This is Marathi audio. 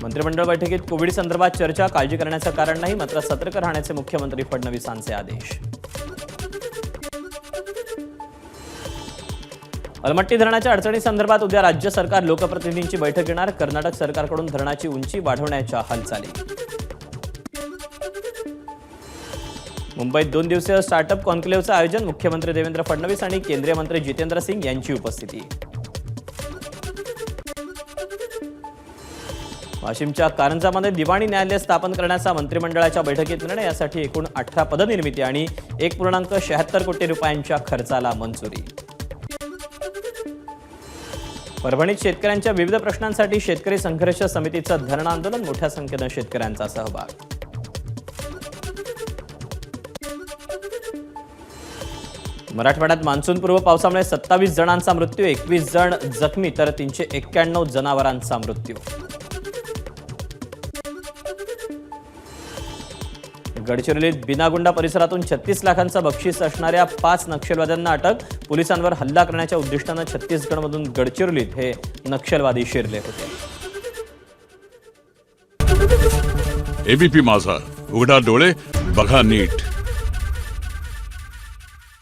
मंत्रिमंडळ बैठकीत कोविड संदर्भात चर्चा, काळजी करण्याचं कारण नाही, मात्र सतर्क राहण्याचे मुख्यमंत्री फडणवीसांचे आदेश. अलमट्टी धरणाच्या अडचणीसंदर्भात उद्या राज्य सरकार लोकप्रतिनिधींची बैठक घेणार. कर्नाटक सरकारकडून धरणाची उंची वाढवण्याच्या हालचाली. मुंबईत 2 दिवसीय स्टार्टअप कॉन्क्लेव्हचं आयोजन. मुख्यमंत्री देवेंद्र फडणवीस आणि केंद्रीय मंत्री जितेंद्र सिंग यांची उपस्थिती. वाशिमच्या कारंजामध्ये दिवाणी न्यायालय स्थापन करण्याचा मंत्रिमंडळाच्या बैठकीत निर्णय. यासाठी एकूण 18 पदनिर्मिती आणि 1.76 कोटी रुपयांच्या खर्चाला मंजुरी. परभणीत शेतकऱ्यांच्या विविध प्रश्नांसाठी शेतकरी संघर्ष समितीचं धरणं आंदोलन. मोठ्या संख्येनं शेतकऱ्यांचा सहभाग. मराठवाड्यात मान्सूनपूर्व पावसामुळे 27 जणांचा मृत्यू, 21 जण जखमी तर 391 जनावरांचा मृत्यू. गडचिरोलीत बिनागुंडा परिसरातून 36 लाखांचं बक्षीस असणाऱ्या 5 नक्षलवाद्यांना अटक. पोलिसांवर हल्ला करण्याच्या उद्दिष्टानं छत्तीसगडमधून गडचिरोलीत हे नक्षलवादी शिरले होते. एबीपी माझा, उघडा डोळे बघा नीट.